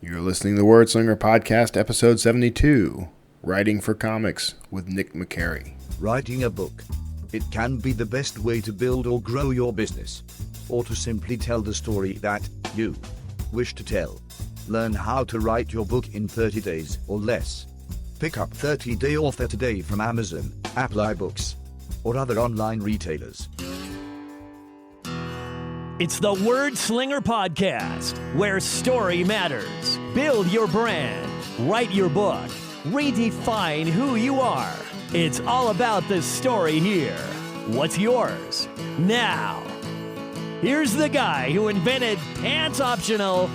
You're listening to the Wordslinger Podcast, episode 72, Writing for Comics with Nick Macari. Writing a book. It can be the best way to build or grow your business, or to simply tell the story that you wish to tell. Learn how to write your book in 30 days or less. Pick up 30-day offer today from Amazon, Apple iBooks, or other online retailers. It's the Wordslinger Podcast, where story matters. Build your brand, write your book, redefine who you are. It's all about the story here. What's yours? Now, here's the guy who invented pants optional,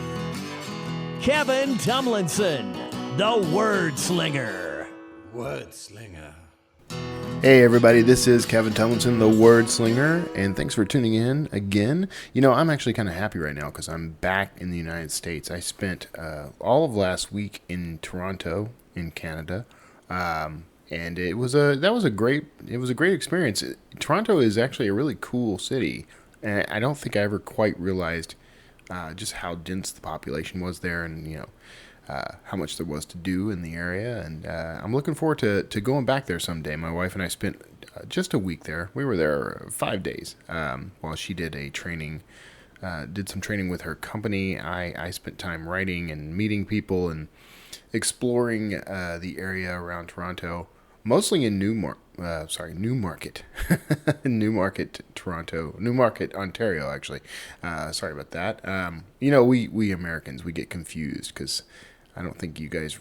Kevin Tomlinson, the Wordslinger. Wordslinger. Hey everybody, this is Kevin Tomlinson, the Wordslinger, and thanks for tuning in again. You know, I'm actually kind of happy right now because I'm back in the United States. I spent all of last week in Toronto, in Canada, and it was a great experience. Toronto is actually a really cool city, and I don't think I ever quite realized just how dense the population was there, and how much there was to do in the area, and I'm looking forward to going back there someday. My wife and I spent just a week there. We were there 5 days while she did did some training with her company. I spent time writing and meeting people and exploring the area around Toronto, mostly in Newmarket, Newmarket, Ontario, actually. Sorry about that. We Americans, we get confused because I don't think you guys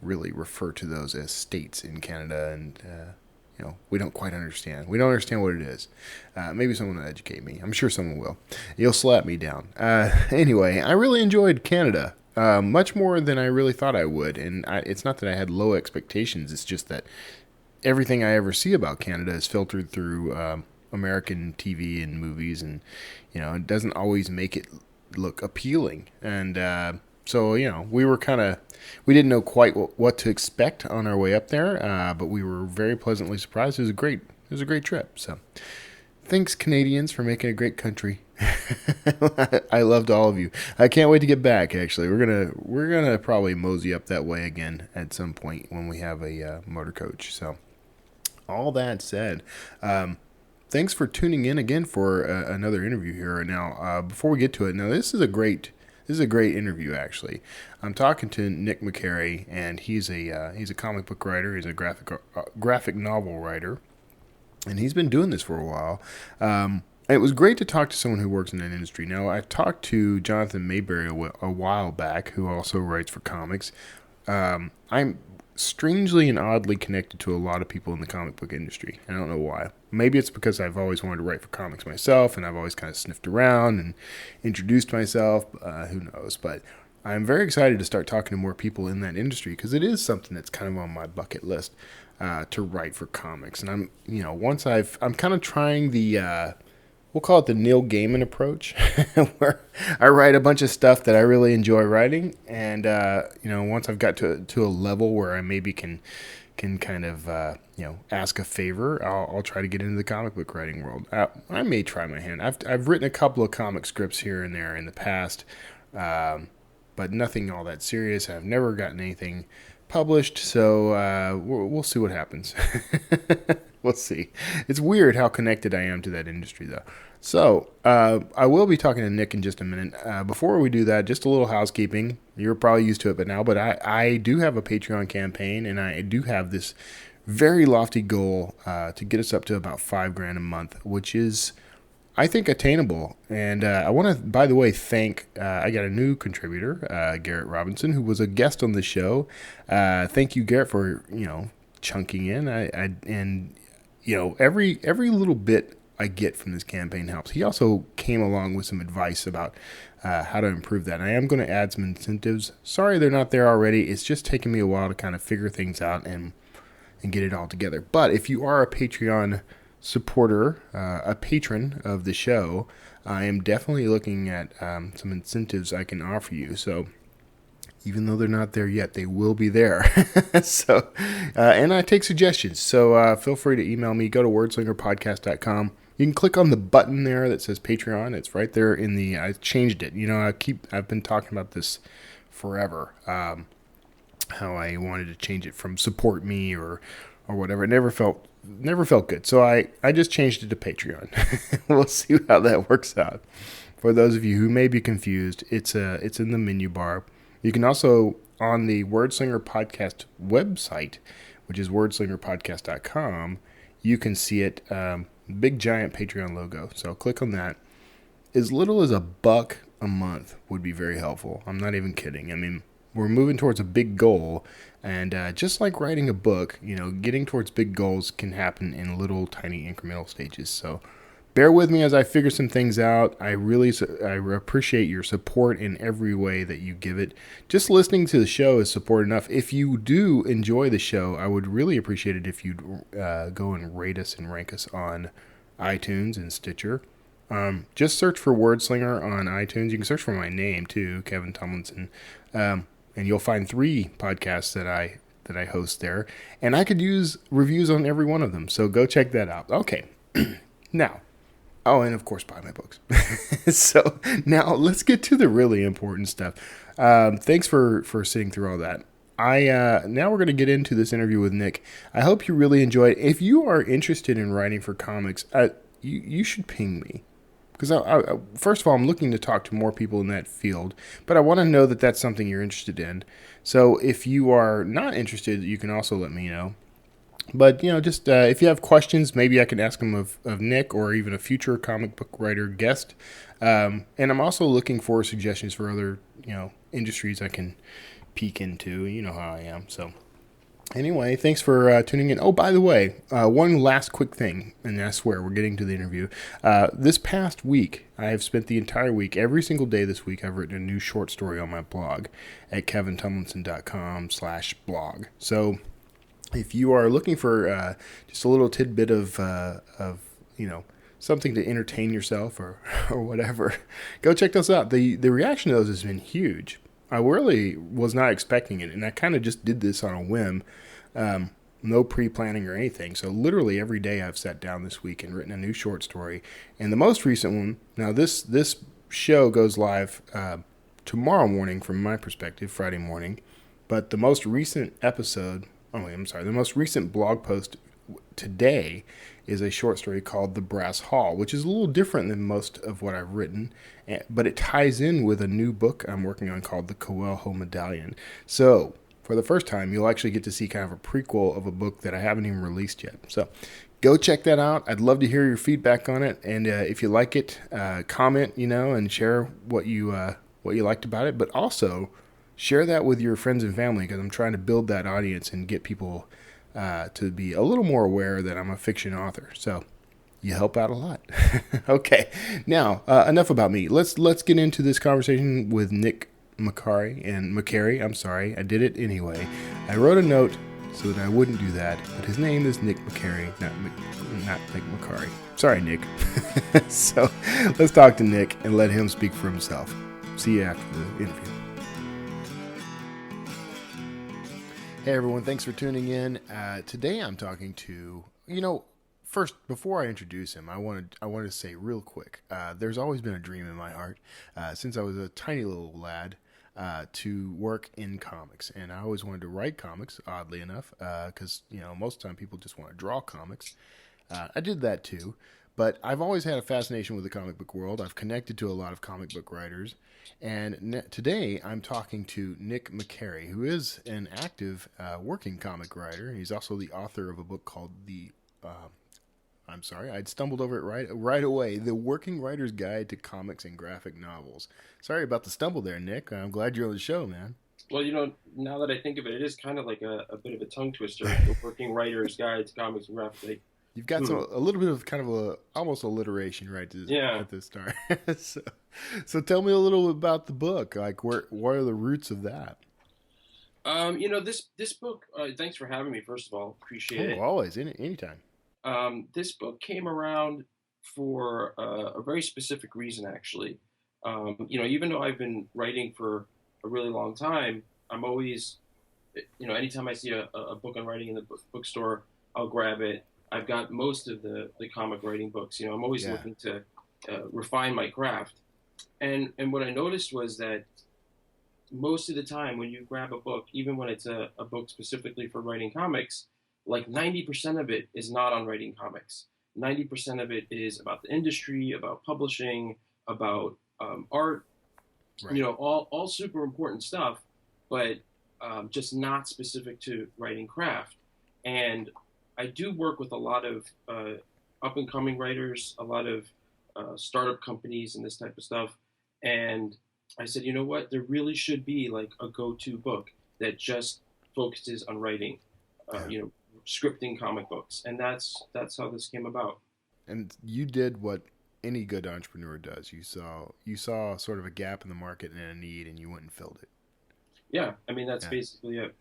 really refer to those as states in Canada, and we don't quite understand. We don't understand what it is. Maybe someone will educate me. I'm sure someone will. You'll slap me down. Anyway, I really enjoyed Canada, much more than I really thought I would, and it's not that I had low expectations. It's just that everything I ever see about Canada is filtered through American TV and movies, and it doesn't always make it look appealing. And so we didn't know quite what to expect on our way up there, but we were very pleasantly surprised. It was a great trip. So thanks, Canadians, for making a great country. I loved all of you. I can't wait to get back. Actually, we're gonna probably mosey up that way again at some point when we have a motor coach. So all that said, thanks for tuning in again for another interview here. Now, before we get to it, this is a great interview, actually. I'm talking to Nick Macari, and he's a comic book writer. He's a graphic novel writer, and he's been doing this for a while. It was great to talk to someone who works in that industry. Now, I've talked to Jonathan Mayberry a while back, who also writes for comics. I'm strangely and oddly connected to a lot of people in the comic book industry. I don't know why. Maybe it's because I've always wanted to write for comics myself, and I've always kind of sniffed around and introduced myself. Who knows? But I'm very excited to start talking to more people in that industry, because it is something that's kind of on my bucket list to write for comics. And I'm kind of trying the we'll call it the Neil Gaiman approach, where I write a bunch of stuff that I really enjoy writing, and once I've got to a level where I maybe can kind of ask a favor, I'll try to get into the comic book writing world. I may try my hand. I've written a couple of comic scripts here and there in the past, but nothing all that serious. I've never gotten anything published, so we'll see what happens. We'll see. It's weird how connected I am to that industry, though. So I will be talking to Nick in just a minute. Before we do that, just a little housekeeping. You're probably used to it by now, but I do have a Patreon campaign, and I do have this very lofty goal to get us up to about $5,000 a month, which is, I think, attainable. And I want to, by the way, thank, I got a new contributor, Garrett Robinson, who was a guest on the show. Thank you, Garrett, for, chunking in. Every little bit I get from this campaign helps. He also came along with some advice about how to improve that. I am going to add some incentives. Sorry they're not there already. It's just taken me a while to kind of figure things out and get it all together. But if you are a Patreon supporter, a patron of the show, I am definitely looking at some incentives I can offer you. So even though they're not there yet, they will be there. And I take suggestions. So feel free to email me. Go to wordslingerpodcast.com. you can click on the button there that says Patreon. It's right there I changed it. I've been talking about this forever. How I wanted to change it from support me or whatever. It never felt good. So I just changed it to Patreon. We'll see how that works out. For those of you who may be confused, it's in the menu bar. You can also, on the Wordslinger Podcast website, which is wordslingerpodcast.com, you can see it, big giant Patreon logo. So click on that. As little as $1 a month would be very helpful. I'm not even kidding. I mean, we're moving towards a big goal, and just like writing a book, getting towards big goals can happen in little tiny incremental stages. So bear with me as I figure some things out. I appreciate your support in every way that you give it. Just listening to the show is support enough. If you do enjoy the show, I would really appreciate it if you'd go and rate us and rank us on iTunes and Stitcher. Just search for Wordslinger on iTunes. You can search for my name too, Kevin Tomlinson, and you'll find 3 podcasts that I host there. And I could use reviews on every one of them, so go check that out. Okay, now. Oh, and of course, buy my books. So now let's get to the really important stuff. Thanks for sitting through all that. Now we're going to get into this interview with Nick. I hope you really enjoy it. If you are interested in writing for comics, you should ping me. Because first of all, I'm looking to talk to more people in that field, but I want to know that that's something you're interested in. So if you are not interested, you can also let me know. But, just if you have questions, maybe I can ask them of Nick or even a future comic book writer guest. And I'm also looking for suggestions for other, industries I can peek into. You know how I am. So anyway, thanks for tuning in. Oh, by the way, one last quick thing, and I swear we're getting to the interview. This past week, I have spent the entire week, every single day this week, I've written a new short story on my blog at kevintumlinson.com/blog. So if you are looking for just a little tidbit of something to entertain yourself or whatever, go check those out. The reaction to those has been huge. I really was not expecting it, and I kind of just did this on a whim, no pre-planning or anything. So literally every day I've sat down this week and written a new short story. And the most recent one, now this show goes live tomorrow morning from my perspective, Friday morning, but the most recent the most recent blog post today is a short story called The Brass Hall, which is a little different than most of what I've written, but it ties in with a new book I'm working on called The Coelho Medallion. So for the first time, you'll actually get to see kind of a prequel of a book that I haven't even released yet. So go check that out. I'd love to hear your feedback on it, and if you like it, comment, and share what you liked about it, but also share that with your friends and family, because I'm trying to build that audience and get people to be a little more aware that I'm a fiction author. So you help out a lot. Okay, now enough about me. Let's get into this conversation with Nick Macari. I'm sorry, I did it anyway. I wrote a note so that I wouldn't do that, but his name is Nick Macari, not Nick Macari. Sorry, Nick. So let's talk to Nick and let him speak for himself. See you after the interview. Hey everyone, thanks for tuning in. Today I'm talking to, first, before I introduce him, I wanted to say real quick, there's always been a dream in my heart, since I was a tiny little lad, to work in comics. And I always wanted to write comics, oddly enough, because, most of the time people just want to draw comics. I did that too, but I've always had a fascination with the comic book world. I've connected to a lot of comic book writers. And today I'm talking to Nick Macari, who is an active working comic writer. He's also the author of a book called I'd stumbled over it right away, The Working Writer's Guide to Comics and Graphic Novels. Sorry about the stumble there, Nick. I'm glad you're on the show, man. Well, now that I think of it, it is kind of like a bit of a tongue twister. The Working Writer's Guide to Comics and Graphic. You've got a little bit of kind of almost alliteration right at the start. So tell me a little bit about the book. Like, what are the roots of that? This book. Thanks for having me. First of all, appreciate it. Always, anytime. This book came around for a very specific reason, actually. Even though I've been writing for a really long time, I'm always, anytime I see a book on writing in the bookstore, I'll grab it. I've got most of the comic writing books. You know, I'm always Yeah. looking to refine my craft. And what I noticed was that most of the time when you grab a book, even when it's a book specifically for writing comics, like 90% of it is not on writing comics. 90% of it is about the industry, about publishing, about art, Right. all super important stuff, but just not specific to writing craft. And I do work with a lot of up and coming writers, a lot of startup companies, and this type of stuff. And I said, you know what? There really should be like a go-to book that just focuses on writing, Yeah. scripting comic books, and that's how this came about. And you did what any good entrepreneur does. You saw sort of a gap in the market and a need, and you went and filled it. Yeah, I mean that's Yeah. basically it.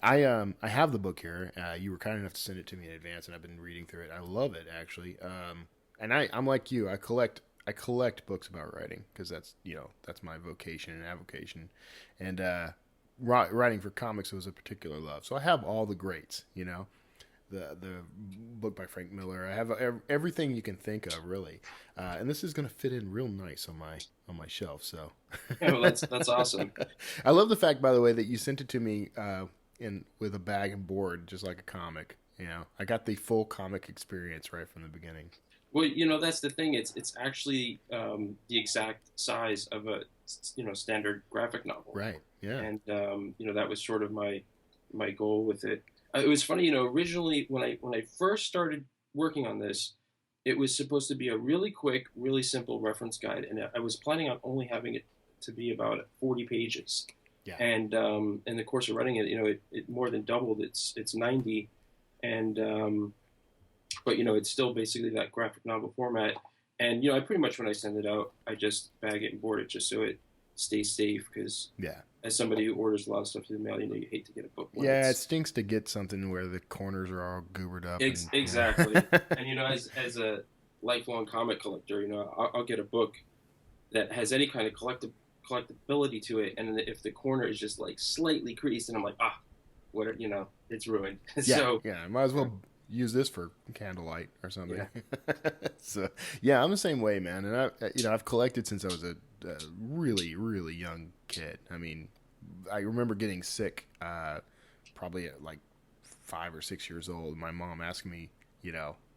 I have the book here. You were kind enough to send it to me in advance, and I've been reading through it. I love it actually. And I'm like you. I collect books about writing because that's my vocation and avocation. And writing for comics was a particular love. So I have all the greats. The book by Frank Miller. I have everything you can think of, really, and this is going to fit in real nice on my shelf. So, Yeah, well, that's awesome. I love the fact, by the way, that you sent it to me in with a bag and board, just like a comic. I got the full comic experience right from the beginning. Well, that's the thing. It's actually the exact size of a standard graphic novel, Right? Yeah. and that was sort of my goal with it. It was funny, originally when I first started working on this, it was supposed to be a really quick, really simple reference guide, and I was planning on only having it to be about 40 pages. Yeah. And in the course of writing it, it more than doubled. It's 90, and but it's still basically that graphic novel format. And I pretty much, when I send it out, I just bag it and board it just so it stays safe. Because Yeah. as somebody who orders a lot of stuff through the mail, you hate to get a book. Yeah, it stinks to get something where the corners are all goobered up. Exactly. And as a lifelong comic collector, I'll get a book that has any kind of collectability to it, and if the corner is just like slightly creased, and I'm like, what it's ruined. Yeah, So yeah, I might as well use this for candlelight or something. Yeah. So yeah, I'm the same way, man. And I've collected since I was a really, really young kid. I mean, I remember getting sick, probably at like 5 or 6 years old. My mom asked me,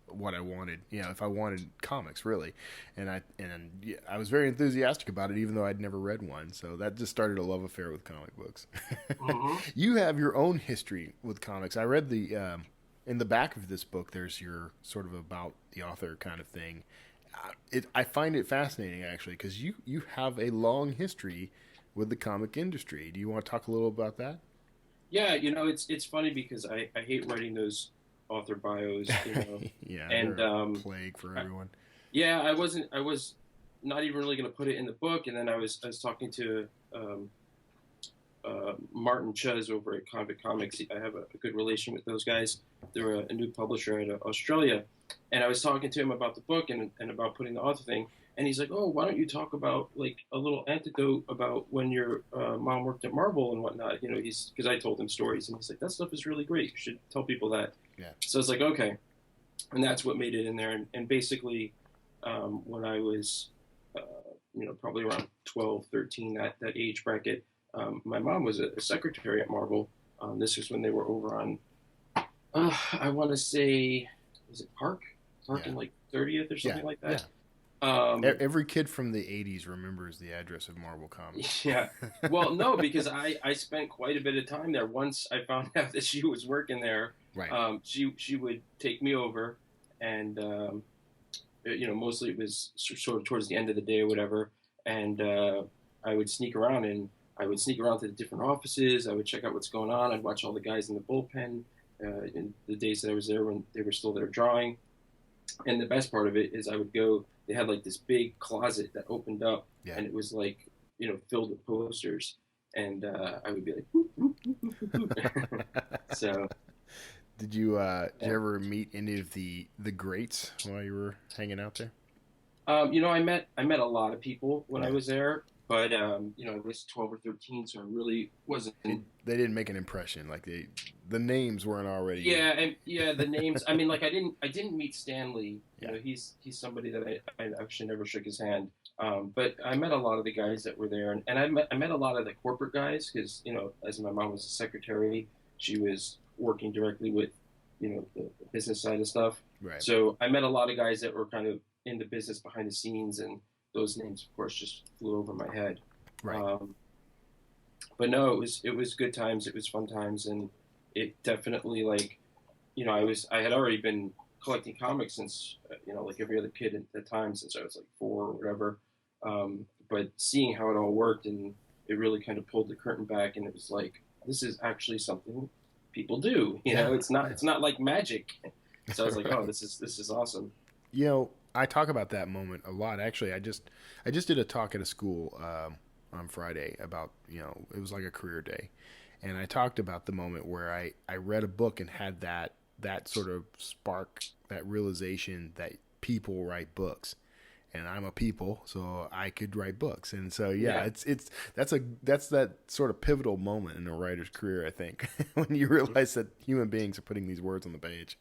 what I wanted, if I wanted comics, really, and I was very enthusiastic about it, even though I'd never read one. So that just started a love affair with comic books. mhm. You have your own history with comics. I read in the back of this book, there's your sort of about the author kind of thing. I find it fascinating, actually, because you have a long history with the comic industry. Do you want to talk a little about that? Yeah, it's funny because I hate writing those author bios, Yeah, and they're a plague for everyone. yeah, I was not even really going to put it in the book, and then I was talking to Martin Chuz over at Convict Comics. I have a good relation with those guys. They're a new publisher out of Australia, and I was talking to him about the book and about putting the author thing. And he's like, "Oh, why don't you talk about like a little anecdote about when your mom worked at Marvel and whatnot?" Because I told him stories, and he's like, "That stuff is really great. You should tell people that." Yeah. So it's like, okay, and that's what made it in there. And basically, when I was, probably around 12, 13, that age bracket, my mom was a secretary at Marvel. This was when they were over on, I want to say, was it Park Yeah. in like 30th or something Yeah, like that. Every kid from the '80s remembers the address of Marvel Comics. Yeah. Well, no, because I spent quite a bit of time there. Once I found out that she was working there, Right. she would take me over, and mostly it was sort of towards the end of the day or whatever, and I would sneak around to the different offices. I would check out what's going on. I'd watch all the guys in the bullpen in the days that I was there when they were still there drawing. And the best part of it is I would go. They had like this big closet that opened up, Yeah. and it was like filled with posters, and I would be like, whoop, whoop, whoop, whoop, whoop. So, Did you ever meet any of the greats while you were hanging out there? I met a lot of people when I was there. But I was 12 or 13, so I really wasn't. They didn't make an impression. Like the names weren't already. Yeah, and yeah, the names. I mean, like I didn't meet Stanley. Yeah. He's somebody that I actually never shook his hand. But I met a lot of the guys that were there, and I met a lot of the corporate guys because as my mom was a secretary, she was working directly with the business side of stuff. Right. So I met a lot of guys that were kind of in the business behind the scenes, and those names, of course, just flew over my head. Right. But no, it was good times. It was fun times, and it definitely I had already been collecting comics since like every other kid at the time since I was like 4 or whatever. But seeing how it all worked, and it really kind of pulled the curtain back, and it was like this is actually something people do. It's not like magic. So I was like, oh, this is awesome. I talk about that moment a lot. Actually, I just did a talk at a school on Friday about it was like a career day, and I talked about the moment where I read a book and had that sort of spark, that realization that people write books, and I'm a people, so I could write books, and so it's that's that sort of pivotal moment in a writer's career, I think, when you realize that human beings are putting these words on the page.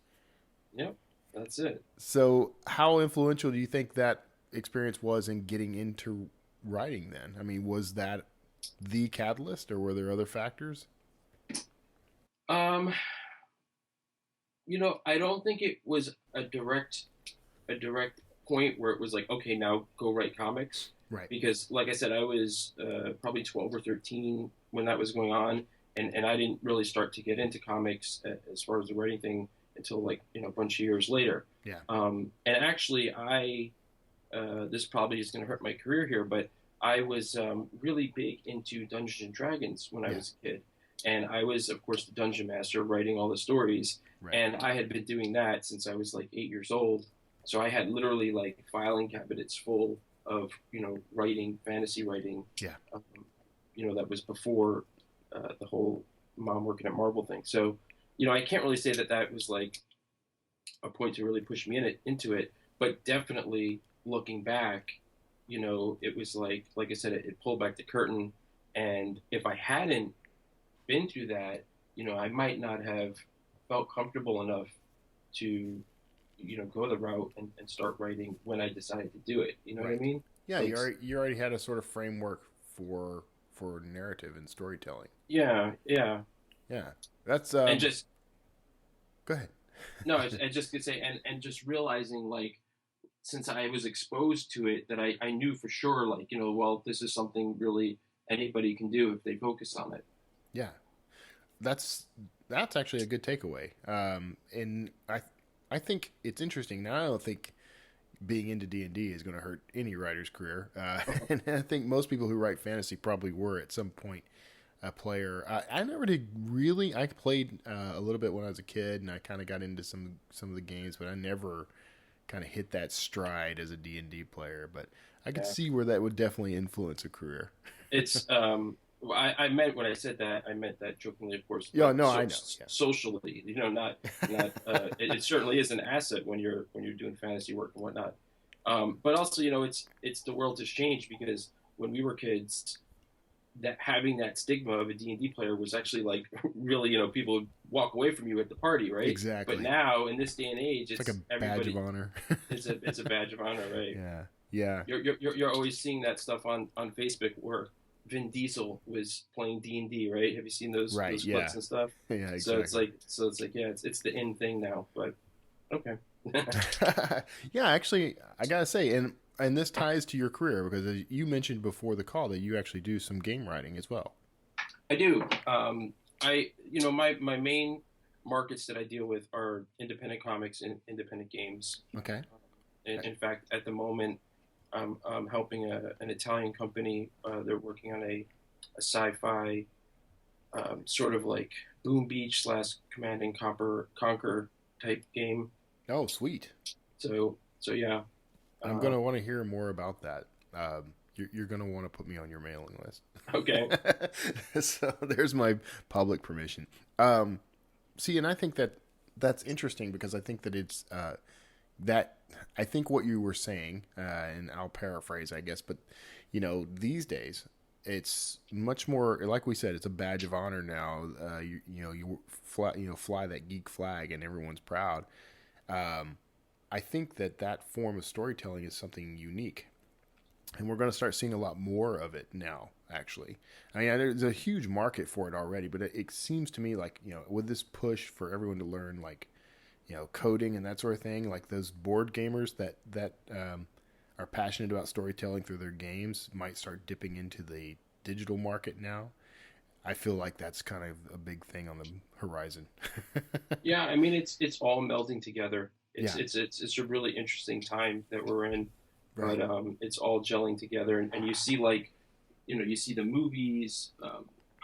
Yep. That's it. So how influential do you think that experience was in getting into writing then? I mean, was that the catalyst, or were there other factors? I don't think it was a direct point where it was like, okay, now go write comics. Right. Because like I said, I was probably 12 or 13 when that was going on, and I didn't really start to get into comics as far as the writing thing until like a bunch of years later. Yeah. And actually, this probably is going to hurt my career here, but I was really big into Dungeons and Dragons when I was a kid, and I was, of course, the dungeon master, writing all the stories. Right. And I had been doing that since I was like 8 years old. So I had literally like filing cabinets full of writing, fantasy writing. Yeah. That was before the whole mom working at Marvel thing. So I can't really say that was like a point to really push me into it, but definitely looking back, it was like I said, it pulled back the curtain. And if I hadn't been through that, I might not have felt comfortable enough to, go the route and start writing when I decided to do it. You know what I mean? Yeah, you already had a sort of framework for narrative and storytelling. Yeah. That's and just go ahead. No, I just could say, and just realizing, like, since I was exposed to it, that I knew for sure, like, well, this is something really anybody can do if they focus on it. Yeah, that's actually a good takeaway. And I think it's interesting. Now, I don't think being into D&D is going to hurt any writer's career. And I think most people who write fantasy probably were at some point a player. I never did really. I played a little bit when I was a kid, and I kind of got into some of the games, but I never kind of hit that stride as a D&D player. But I could see where that would definitely influence a career. It's I meant when I said that, I meant that jokingly, of course. Yeah, no, I know. Yeah. Socially, not. It certainly is an asset when you're doing fantasy work and whatnot. But also, it's the world has changed, because when we were kids, that having that stigma of a D&D player was actually like really, people would walk away from you at the party, right? Exactly. But now in this day and age, it's like a badge of honor. it's a badge of honor, right? Yeah. You're always seeing that stuff on Facebook where Vin Diesel was playing D&D, right? Have you seen those clips and stuff? Yeah, exactly. So it's like it's the in thing now. But okay. Yeah, actually, I gotta say, and this ties to your career, because as you mentioned before the call that you actually do some game writing as well. I do. My main markets that I deal with are independent comics and independent games. Okay. In fact, at the moment, I'm helping an Italian company. They're working on a sci-fi sort of like Boom Beach / Command and Conquer type game. Oh, sweet. So yeah. I'm going to want to hear more about that. You're going to want to put me on your mailing list. Okay. So there's my public permission. See, and I think that's interesting, because I think that it's I think what you were saying, and I'll paraphrase, I guess, but these days it's much more like we said. It's a badge of honor now. You fly that geek flag, and everyone's proud. I think that form of storytelling is something unique, and we're going to start seeing a lot more of it now. Actually, I mean, there's a huge market for it already, but it seems to me like with this push for everyone to learn like coding and that sort of thing, like those board gamers that are passionate about storytelling through their games might start dipping into the digital market now. I feel like that's kind of a big thing on the horizon. Yeah, I mean it's all melding together. It's Yeah. it's a really interesting time that we're in, Right. but it's all gelling together, and you see like you see the movies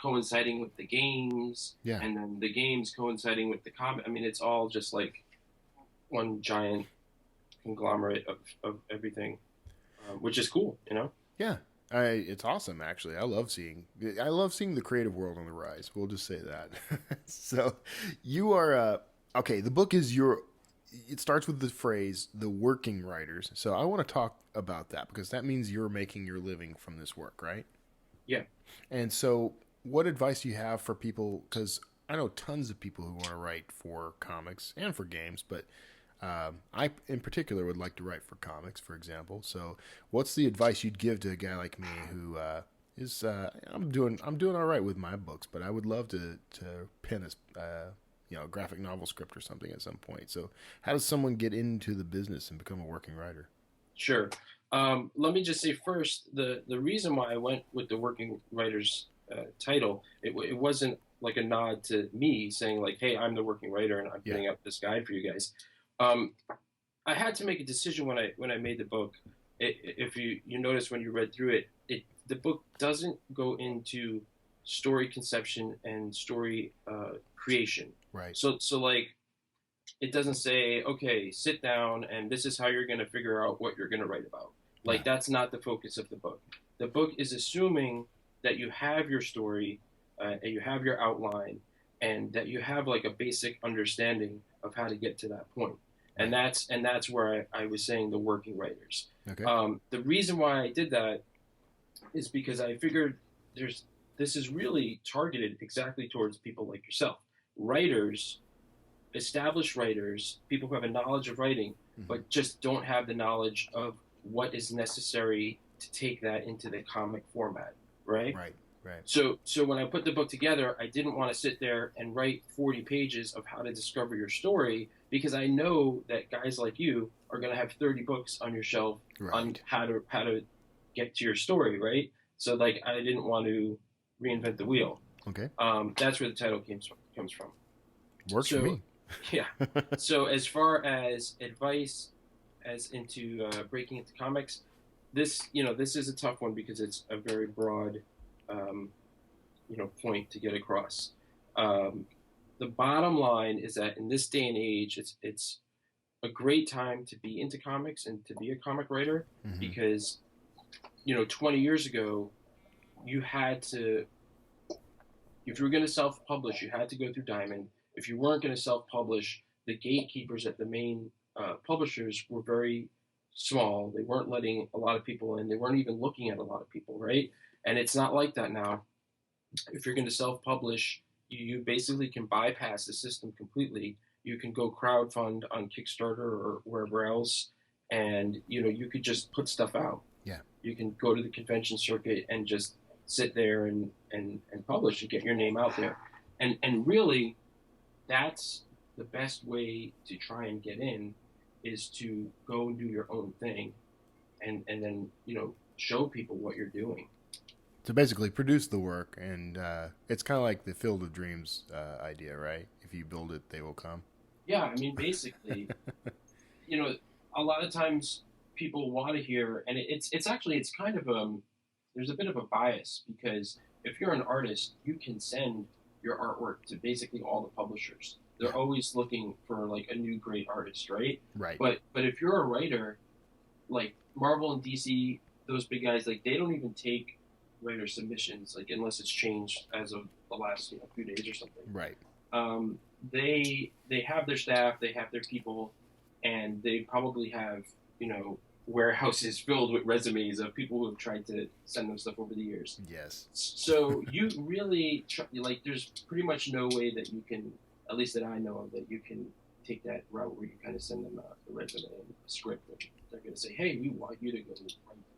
coinciding with the games, Yeah. and then the games coinciding with the comic. I mean, it's all just like one giant conglomerate of everything, which is cool, you know. Yeah. It's awesome, actually. I love seeing the creative world on the rise. We'll just say that. So, you are okay. The book is your. It starts with the phrase "the working writers." So, I want to talk about that because that means you're making your living from this work, right? Yeah. And so, what advice do you have for people? Because I know tons of people who want to write for comics and for games, but I, in particular, would like to write for comics, for example. So, what's the advice you'd give to a guy like me who is I'm doing all right with my books, but I would love to pen a graphic novel script or something at some point. So, how does someone get into the business and become a working writer? Sure. Let me just say first, the reason why I went with the working writers title, it wasn't like a nod to me saying like, "Hey, I'm the working writer and I'm Yeah. putting up this guide for you guys." Um, I had to make a decision when I made the book. If you notice when you read through the book doesn't go into story conception and story creation. Right. So like it doesn't say, okay, sit down and this is how you're going to figure out what you're going to write about. Like Yeah. that's not the focus of the book. The book is assuming that you have your story and you have your outline and that you have like a basic understanding of how to get to that point. And Right. that's where I was saying the working writers. Okay. The reason why I did that is because I figured this is really targeted exactly towards people like yourself, writers, established writers, people who have a knowledge of writing, Hmm. but just don't have the knowledge of what is necessary to take that into the comic format, right? Right. Right. So when I put the book together, I didn't want to sit there and write 40 pages of how to discover your story because I know that guys like you are going to have 30 books on your shelf on Right. how to get to your story, right? So like I didn't want to reinvent the wheel. Okay. That's where the title comes from. Works for So me. yeah. So as far as advice as into breaking into comics, this is a tough one because it's a very broad um, point to get across. Um, the bottom line is that in this day and age, it's a great time to be into comics and to be a comic writer Hmm. because 20 years ago you had to, if you were going to self-publish, you had to go through Diamond. If you weren't going to self-publish, the gatekeepers at the main publishers were very small. They weren't letting a lot of people in. They weren't even looking at a lot of people, right? And it's not like that now. If you're going to self-publish, you basically can bypass the system completely. You can go crowdfund on Kickstarter or wherever else, and you could just put stuff out. Yeah. You can go to the convention circuit and just sit there and publish and get your name out there. And really, that's the best way to try and get in is to go and do your own thing and then show people what you're doing. To basically produce the work, and it's kind of like the Field of Dreams idea, right? If you build it, they will come. Yeah, I mean, basically, you know, a lot of times people want to hear, and it's kind of there's a bit of a bias because if you're an artist, you can send your artwork to basically all the publishers. They're Yeah. always looking for like a new great artist, right? Right. But if you're a writer, like Marvel and DC, those big guys, like they don't even take writer submissions, like unless it's changed as of the last few days or something. Right. They have their staff, they have their people, and they probably have warehouses filled with resumes of people who have tried to send them stuff over the years. Yes. So you really like, there's pretty much no way that you can, at least that I know of, that you can take that route where you kind of send them a resume and a script, and they're going to say, hey, we want you to go write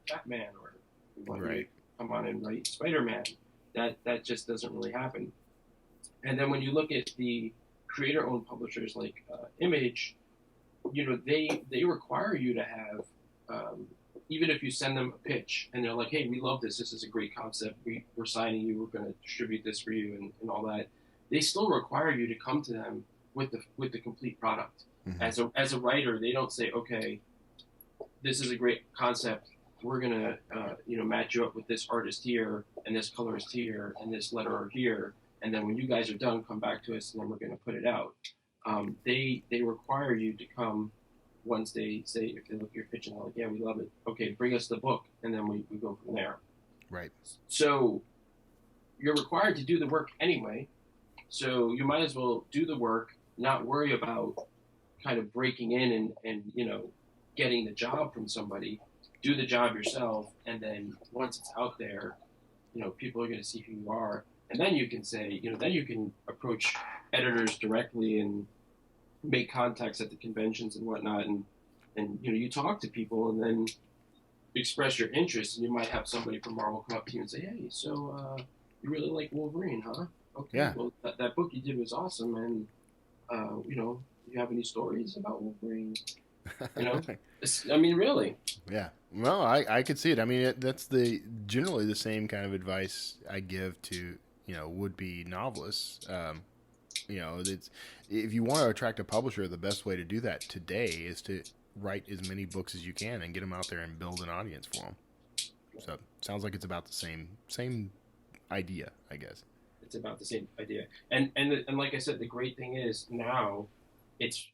Batman, or we want you to come on and write Spider-Man. That just doesn't really happen. And then when you look at the creator-owned publishers like Image, they require you to have, even if you send them a pitch and they're like, hey, we love this is a great concept, we're signing you, we're going to distribute this for you, and all that, they still require you to come to them with the complete product. Mm-hmm. As a writer, they don't say, okay, this is a great concept, we're going to match you up with this artist here, and this colorist here, and this letterer here, and then when you guys are done, come back to us, and then we're going to put it out. They require you to come once they say, if they look at your pitch and they're like, yeah, we love it, okay, bring us the book, and then we go from there. Right. So you're required to do the work anyway, so you might as well do the work, not worry about kind of breaking in and getting the job from somebody. Do the job yourself, and then once it's out there, people are going to see who you are, and then you can say, then you can approach editors directly and make contacts at the conventions and whatnot, and you talk to people and then express your interest, and you might have somebody from Marvel come up to you and say, hey, so you really like Wolverine, huh? Okay, yeah. Well, that book you did was awesome, and you have any stories about Wolverine? I mean, really. Yeah. Well, I could see it. I mean, that's generally the same kind of advice I give to would-be novelists. It's, if you want to attract a publisher, the best way to do that today is to write as many books as you can and get them out there and build an audience for them. So it sounds like it's about the same idea, I guess. It's about the same idea, and like I said, the great thing is now, it's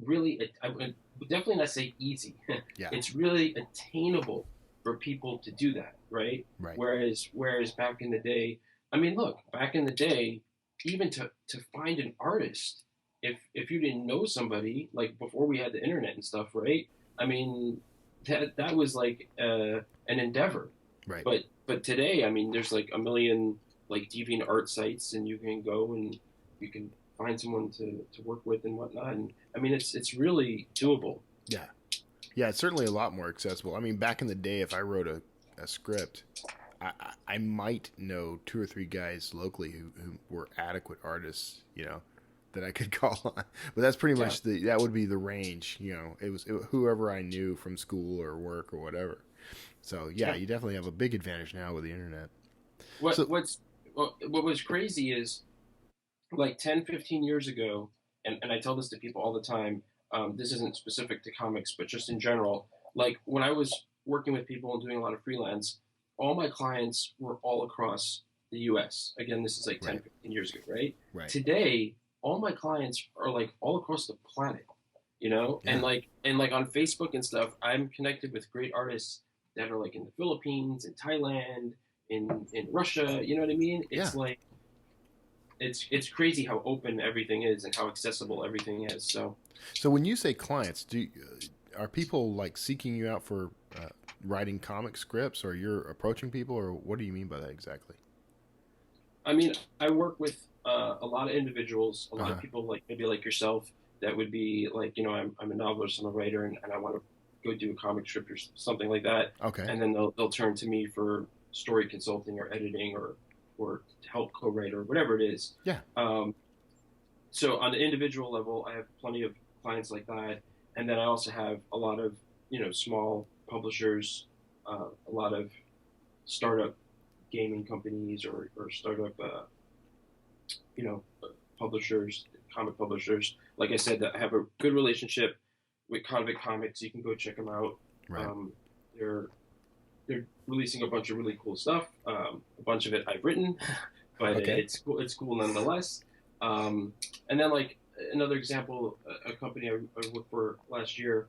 really, I would definitely not say easy. Yeah. It's really attainable for people to do that, right? Right. Whereas back in the day, I mean, look, back in the day, even to find an artist, if you didn't know somebody, like before we had the internet and stuff, right? I mean, that was like an endeavor. Right. But today, I mean, there's like a million like DeviantArt sites, and you can go and you can find someone to work with and whatnot. And I mean, it's really doable. Yeah. Yeah, it's certainly a lot more accessible. I mean, back in the day, if I wrote a script, I might know 2 or 3 guys locally who were adequate artists, that I could call on. But that's pretty much that would be the range, It was whoever I knew from school or work or whatever. So yeah, you definitely have a big advantage now with the internet. What was crazy is, like 10, 15 years ago, and I tell this to people all the time, this isn't specific to comics, but just in general, like when I was working with people and doing a lot of freelance, all my clients were all across the US. Again, this is like 10, 15 years ago, right? Right. Today, all my clients are like all across the planet, Yeah. And like on Facebook and stuff, I'm connected with great artists that are like in the Philippines, in Thailand, in Russia, you know what I mean? It's like, it's crazy how open everything is and how accessible everything is. So when you say clients, are people like seeking you out for writing comic scripts, or you're approaching people, or what do you mean by that exactly? I mean, I work with a lot of individuals, a lot of people like maybe like yourself that would be like, I'm a novelist, I'm a writer, and I want to go do a comic strip or something like that. Okay. And then they'll turn to me for story consulting or editing or to help co-write or whatever it is. Yeah. So on the individual level, I have plenty of clients like that. And then I also have a lot of, small publishers, a lot of startup gaming companies or startup, publishers, comic publishers. Like I said, I have a good relationship with Convict Comics. You can go check them out. Right. They're releasing a bunch of really cool stuff. A bunch of it I've written, but it's cool. It's cool nonetheless. And then like another example, a company I worked for last year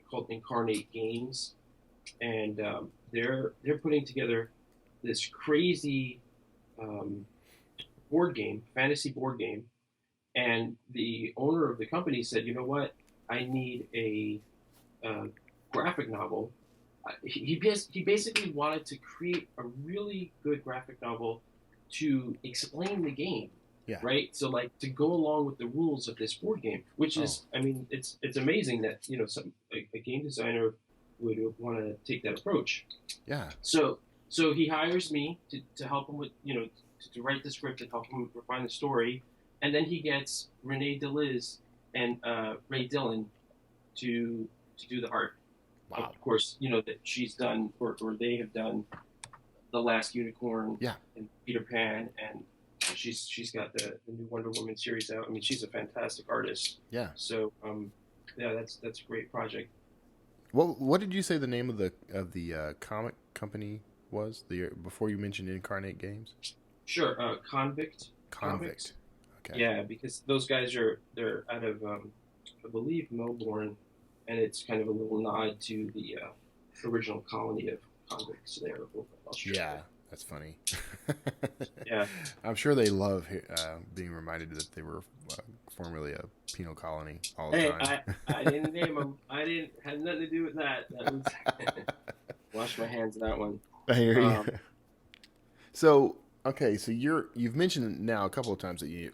called Incarnate Games, and they're putting together this crazy fantasy board game. And the owner of the company said, you know what? I need a graphic novel. He basically wanted to create a really good graphic novel to explain the game. Yeah. Right. So like to go along with the rules of this board game, which is, I mean, it's amazing that a game designer would want to take that approach. Yeah. So he hires me to help him with to write the script and help him refine the story, and then he gets Renee DeLiz and Ray Dillon to do the art. Wow. Of course, that she's done or they have done The Last Unicorn, yeah, and Peter Pan, and she's got the new Wonder Woman series out. I mean, she's a fantastic artist. Yeah. So yeah, that's a great project. Well, what did you say the name of the comic company was? Before you mentioned Incarnate Games. Sure, Convict. Convict. Okay. Yeah, because they're out of I believe Melbourne, and it's kind of a little nod to the original colony of convicts there over Australia. Yeah, that's funny. Yeah, I'm sure they love being reminded that they were formerly a penal colony all the time. I didn't name them. I didn't have nothing to do with that. That was wash my hands of that one. I hear you. So okay, so you've mentioned now a couple of times that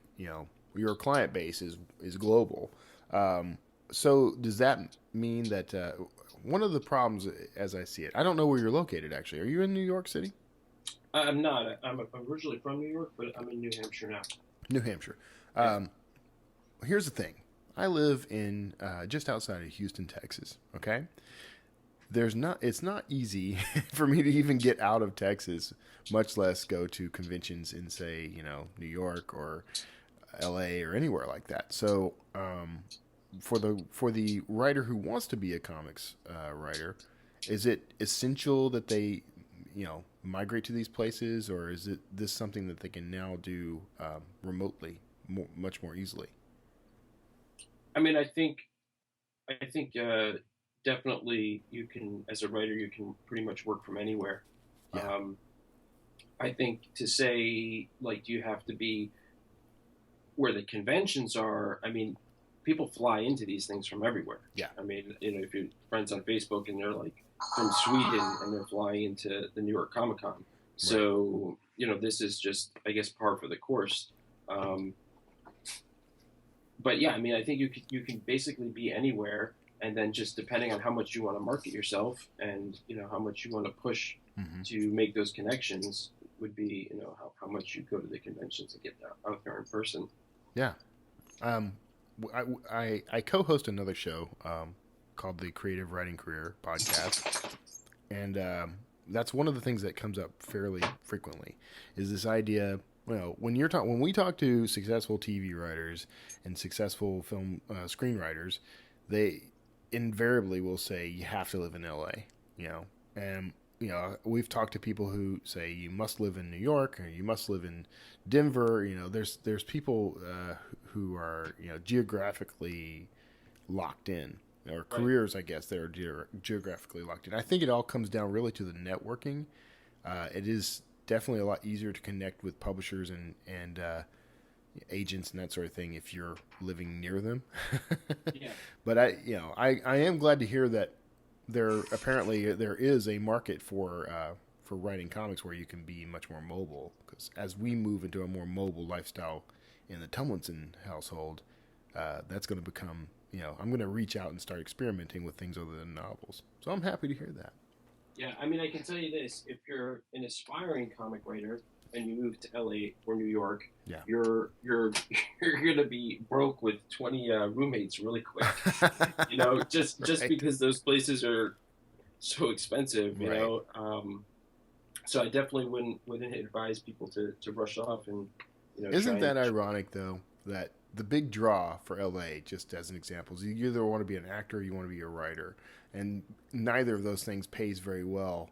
your client base is global. So does that mean that one of the problems, as I see it, I don't know where you're located actually. Are you in New York City? I'm not. I'm originally from New York, but I'm in New Hampshire now. New Hampshire. Yeah. Here's the thing. I live in just outside of Houston, Texas. Okay. It's not easy for me to even get out of Texas, much less go to conventions in, say, New York or LA or anywhere like that. So, for the writer who wants to be a comics writer, is it essential that they, migrate to these places, or is this something that they can now do remotely, much more easily? I mean, I think definitely you can, as a writer, you can pretty much work from anywhere. Yeah. I think to say, like, you have to be where the conventions are, I mean, people fly into these things from everywhere. Yeah. I mean, if you're friends on Facebook and they're like from Sweden and they're flying into the New York Comic Con. So, this is just, I guess, par for the course. But yeah, I mean, I think you can basically be anywhere, and then just depending on how much you want to market yourself and how much you want to push to make those connections would be how much you go to the conventions and get out there in person. Yeah. I co-host another show called the Creative Writing Career Podcast, and that's one of the things that comes up fairly frequently is this idea. When we talk to successful TV writers and successful film screenwriters, they invariably will say you have to live in LA. And we've talked to people who say you must live in New York or you must live in Denver. There's people who are geographically locked in, or careers, I guess, that are geographically locked in. I think it all comes down really to the networking. It is definitely a lot easier to connect with publishers and agents and that sort of thing if you're living near them. Yeah. But I am glad to hear that there is a market for writing comics where you can be much more mobile, because as we move into a more mobile lifestyle in the Tumlinson household, that's going to become, I'm going to reach out and start experimenting with things other than novels. So I'm happy to hear that. Yeah, I mean, I can tell you this: if you're an aspiring comic writer and you move to LA or New York, yeah, you're gonna be broke with 20 roommates really quick. Just Right. because those places are so expensive. Right. So I definitely wouldn't advise people to rush off and Isn't that ironic though, that the big draw for LA, just as an example, is you either want to be an actor or you want to be a writer, and neither of those things pays very well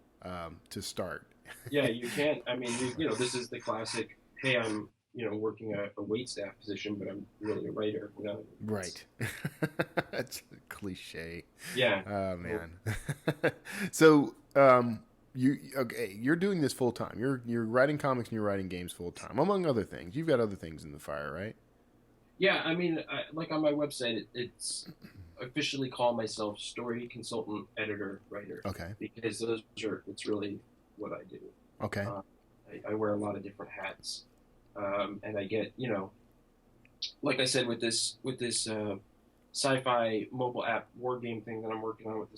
to start. Yeah, you can't. I mean, this is the classic. Hey, I'm working a wait staff position, but I'm really a writer. Right. That's a cliche. Yeah. Oh man. So you're doing this full time. You're writing comics and you're writing games full time, among other things. You've got other things in the fire, right? Yeah, I mean, like on my website, it's officially call myself story consultant, editor, writer, Okay. because those are it's really what I do. Okay. Uh, I wear a lot of different hats, and I get like I said, with this sci-fi mobile app war game thing that I'm working on with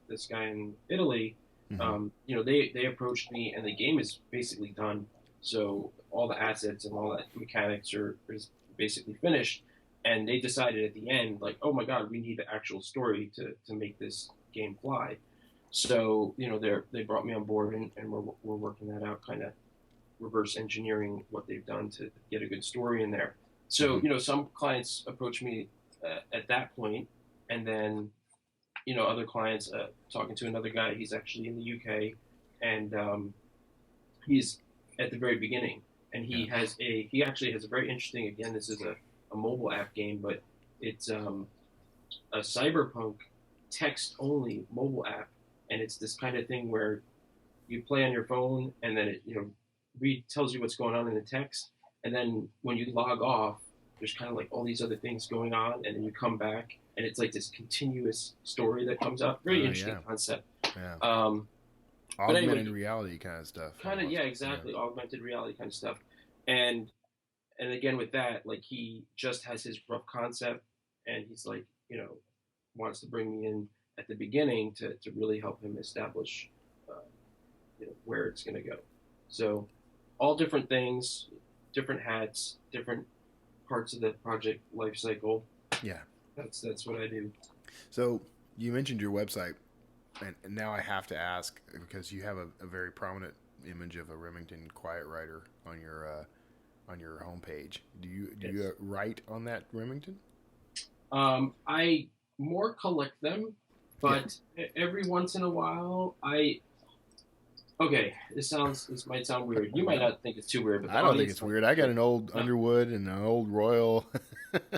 this guy in Italy. Hmm. They approached me, and the game is basically done. So all the assets and all that mechanics is basically finished. And they decided at the end, like, oh my god, we need the actual story to make this game fly. So they brought me on board, and we're working that out, kind of reverse engineering what they've done to get a good story in there. So Hmm. some clients approach me at that point, and then other clients, talking to another guy. He's actually in the UK, and he's at the very beginning, and Yeah. he actually has a very interesting. Again, this is a mobile app game, but it's a cyberpunk text only mobile app, and it's this kind of thing where you play on your phone, and then it tells you what's going on in the text, and then when you log off, there's kind of like all these other things going on, and then you come back, and it's like this continuous story that comes up. Very interesting Yeah. concept. Yeah. Um, but Augmented anyway, reality kind of stuff. kind of, Almost. yeah, exactly, augmented reality kind of stuff, and again with that, like he just has his rough concept, and he's like, wants to bring me in at the beginning to really help him establish, uh, where it's going to go. So all different things, different hats, different parts of the project life cycle. Yeah. That's what I do. So you mentioned your website, and now I have to ask because you have a very prominent image of a Remington Quiet Rider on your homepage. Do you write on that Remington? I more collect them, Yeah. but every once in a while, okay, this might sound weird. You might not think it's too weird, but I the don't think audience it's might. weird. I got an old No. Underwood and an old Royal.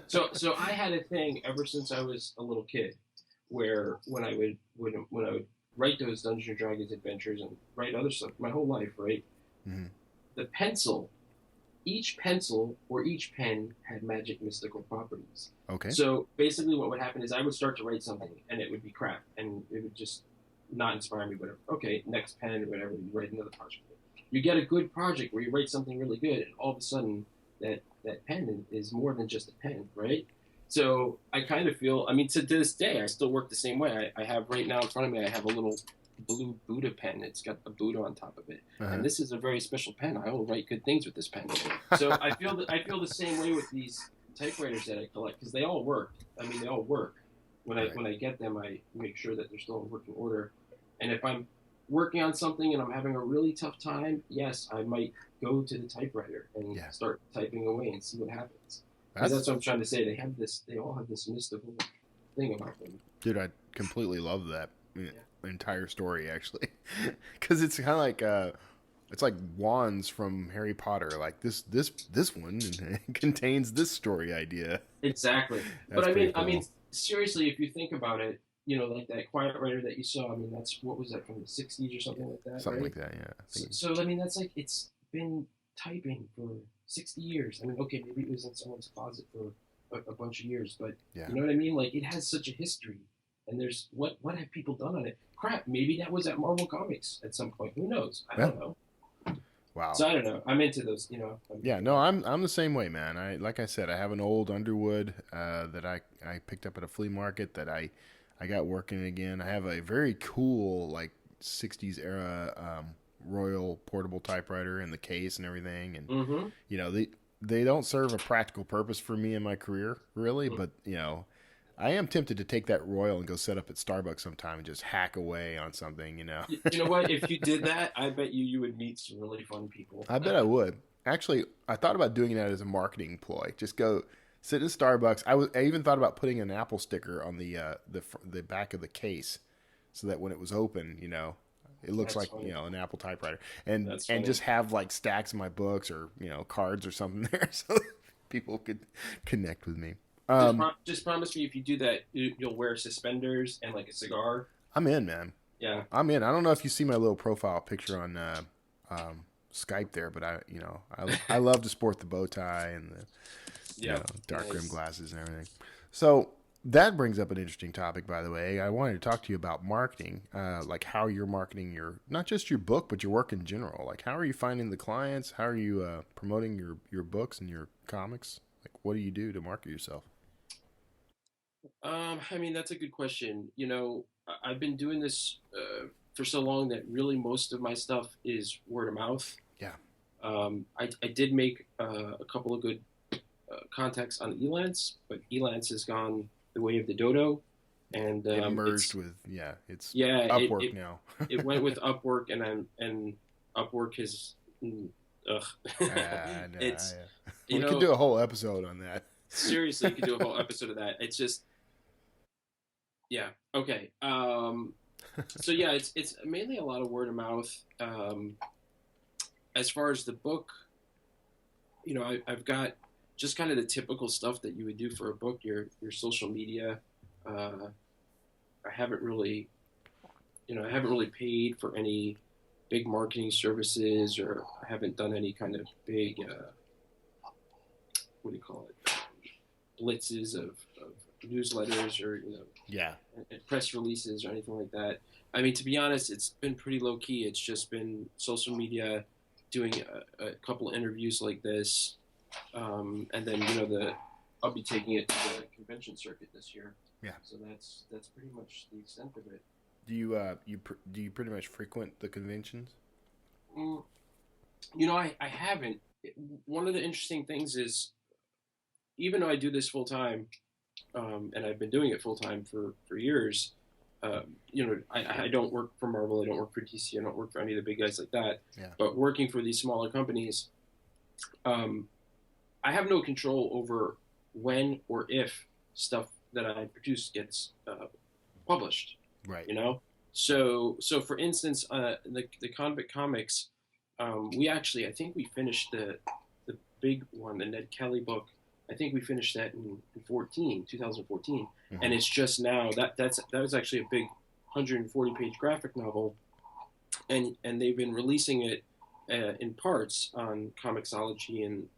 So I had a thing ever since I was a little kid, where when I would write those Dungeons and Dragons adventures and write other stuff my whole life, right? Hmm. The pencil, each pencil or each pen had magic mystical properties. Okay. So basically, what would happen is I would start to write something, and it would be crap, and it would just not inspire me. Whatever. Okay, next pen, whatever. You write another project. You get a good project where you write something really good, and all of a sudden that pen is more than just a pen, right? So I kind of feel. I mean, to this day, I still work the same way. I have right now in front of me. I have a little blue Buddha pen. It's got the Buddha on top of it, Uh-huh. and this is a very special pen. I will write good things with this pen. So I feel the same way with these typewriters that I collect, because they all work. I mean, they all work. Right. When I get them, I make sure that they're still in working order. And if I'm working on something and I'm having a really tough time, yes, I might go to the typewriter and Yeah. start typing away and see what happens. Because That's that's what I'm trying to say. They all have this mystical thing about them. Dude, I completely love that entire story actually, because it's like wands from Harry Potter. Like this one contains this story idea. Exactly. That's But pretty I mean, cool. seriously, if you think about it, like that Quiet Writer that you saw. I mean, that's what was that, from the '60s or something like that, Something right? like that. Yeah. I think. So I mean, that's like it's been typing for 60 years. I mean, okay, maybe it was in someone's closet for a bunch of years, but Yeah. you know what I mean? Like, it has such a history, and there's what have people done on it? Crap, maybe that was at Marvel Comics at some point. Who knows? I don't know. Wow. So I don't know. I'm into those. Yeah, no, I'm the same way, man. Like I said, I have an old Underwood that I picked up at a flea market that I got working again. I have a very cool like '60s era Royal portable typewriter in the case and everything, and Mm-hmm. They don't serve a practical purpose for me in my career really, but I am tempted to take that Royal and go set up at Starbucks sometime and just hack away on something. You know what? If you did that, I bet you would meet some really fun people. I bet I would. Actually, I thought about doing that as a marketing ploy. Just go sit in Starbucks. I even thought about putting an Apple sticker on the back of the case, so that when it was open, it looks That's like funny. an Apple typewriter, and That's funny. just have like stacks of my books or cards or something there, so people could connect with me. Just promise me, if you do that, you'll wear suspenders and like a cigar. I'm in, man. Yeah. I'm in. I don't know if you see my little profile picture on Skype there, but I love to sport the bow tie and Yeah, dark rim nice. glasses and everything. So that brings up an interesting topic, by the way. I wanted to talk to you about marketing, like how you're marketing your, not just your book, but your work in general. Like, how are you finding the clients? How are you promoting your books and your comics? Like, what do you do to market yourself? I mean, that's a good question. I've been doing this for so long that really most of my stuff is word of mouth. Yeah. I did make a couple of good contacts on Elance, but Elance has gone the way of the dodo, and It merged it's with, it's yeah, Upwork now. it went with Upwork, and Upwork has ugh. And, It's we could do a whole episode on that. seriously, you could do a whole episode of that. It's just yeah, okay. So yeah, it's mainly a lot of word of mouth. As far as the book, I've got just kind of the typical stuff that you would do for a book. Your social media. I haven't really, I haven't really paid for any big marketing services, or I haven't done any kind of big, what do you call it, blitzes of newsletters or Yeah. press releases or anything like that. I mean, to be honest, it's been pretty low key. It's just been social media, doing a couple interviews like this, and then I'll be taking it to the convention circuit this year. Yeah. So that's pretty much the extent of it. Do do you pretty much frequent the conventions? Mm, I haven't. One of the interesting things is, even though I do this full time, and I've been doing it full time for years. I don't work for Marvel. I don't work for DC. I don't work for any of the big guys like that. Yeah. But working for these smaller companies, I have no control over when or if stuff that I produce gets published. Right. So for instance, the Convict Comics, we actually, I think we finished the big one, the Ned Kelly book. I think we finished that in 2014, and it's just now that was actually a big 140-page graphic novel, and they've been releasing it in parts on Comixology and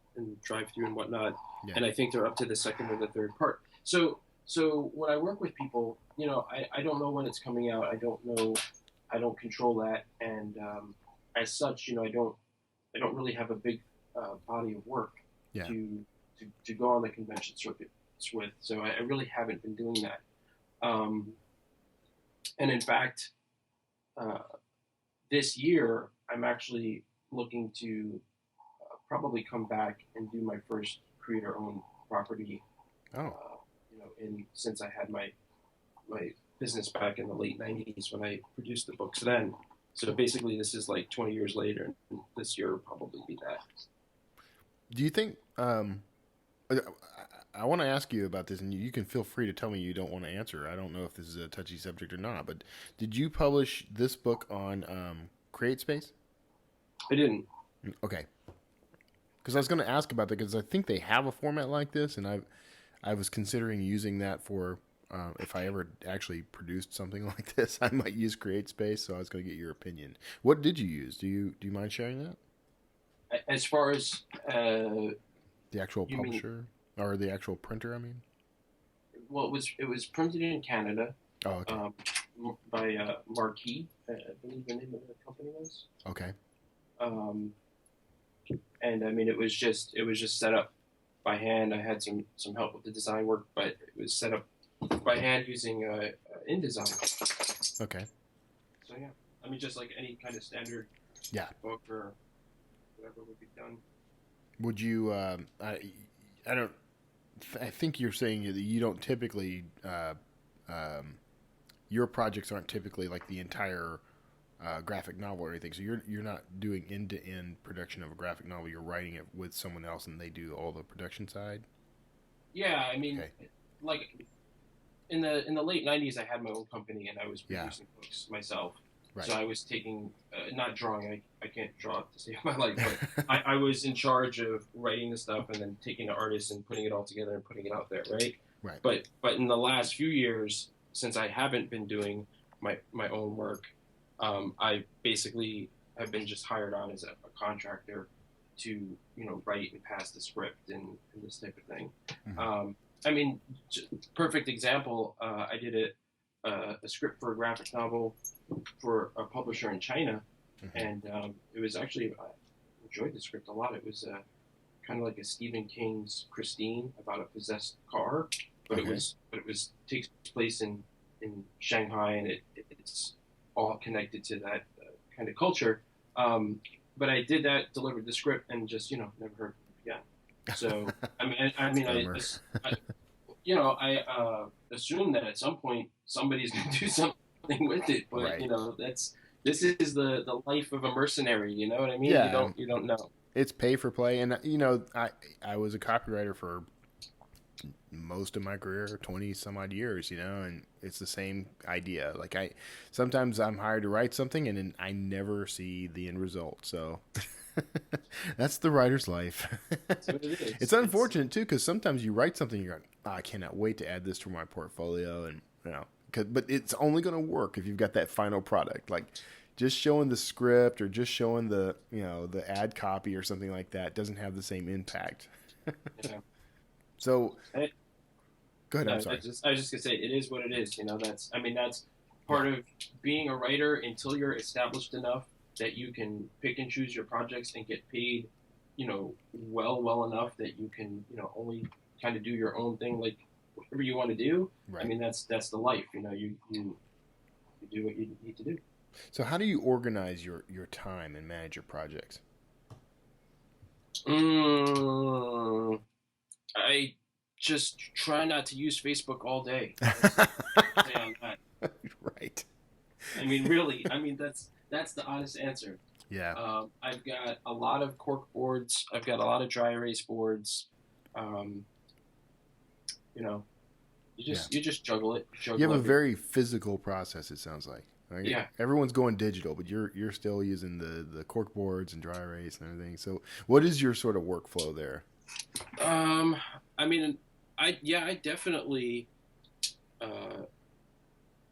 Drive Through and whatnot, and I think they're up to the second or the third part. So when I work with people, I don't know when it's coming out. I don't know. I don't control that, and as such, I don't really have a big body of work to go on the convention circuit with. So I really haven't been doing that. And in fact, this year I'm actually looking to probably come back and do my first creator-owned property. Since I had my business back in the late '90s when I produced the books then. So basically, this is like 20 years later, and this year will probably be that. Do you think? I want to ask you about this, and you can feel free to tell me you don't want to answer. I don't know if this is a touchy subject or not, but did you publish this book on CreateSpace? I didn't. Okay. Because I was going to ask about that, because I think they have a format like this, and I was considering using that for if I ever actually produced something like this, I might use CreateSpace. So I was going to get your opinion. What did you use? Do you mind sharing that? As far as the actual publisher or the actual printer, I mean. Well, it was printed in Canada. Oh, okay. By Macari, I believe the name of the company was. Okay. And I mean, it was just set up by hand. I had some help with the design work, but it was set up by hand using InDesign. Okay. So yeah, I mean, just like any kind of standard book or whatever would be done. Would you? I don't. I think you're saying that you don't typically. Your projects aren't typically like the entire graphic novel or anything. So you're not doing end-to-end production of a graphic novel. You're writing it with someone else, and they do all the production side. Yeah, I mean, like in the late '90s, I had my own company, and I was producing books myself. Right. So I was taking, not drawing. I can't draw to save my life, but I was in charge of writing the stuff and then taking the artists and putting it all together and putting it out there, right? Right. But in the last few years, since I haven't been doing my own work, I basically have been just hired on as a contractor, to write and pass the script and this type of thing. Mm-hmm. I mean, perfect example. I did a script for a graphic novel for a publisher in China, Mm-hmm. and it was actually I enjoyed the script a lot. It was kind of like a Stephen King's Christine about a possessed car, but Okay. it was takes place in Shanghai, and it's all connected to that kind of culture. But I did that, delivered the script, and just never heard from it again. So Bummer. I assume that at some point somebody's going to do something with it, but Right. this is the life of a mercenary. You know what I mean? Yeah. You don't know. It's pay for play, and I was a copywriter for most of my career, 20 some odd years, and it's the same idea. Like sometimes I'm hired to write something and then I never see the end result. So that's the writer's life. That's what it is. It's unfortunate too, because sometimes you write something, you're like, I cannot wait to add this to my portfolio, and but it's only going to work if you've got that final product. Like just showing the script or just showing the the ad copy or something like that doesn't have the same impact. Yeah. So I- go ahead. No, I'm sorry. I was just gonna say it is what it is. That's part of being a writer until you're established enough that you can pick and choose your projects and get paid, well enough that you can, only kind of do your own thing, like whatever you want to do. Right. I mean, that's the life. You do what you need to do. So how do you organize your time and manage your projects? I just try not to use Facebook all day. That's what I say on that. Right. I mean, really. I mean, that's the honest answer. Yeah. I've got a lot of cork boards. I've got a lot of dry erase boards. You just juggle it. You have a very physical process. It sounds like. Right? Yeah. Everyone's going digital, but you're still using the cork boards and dry erase and everything. So, what is your sort of workflow there? I definitely.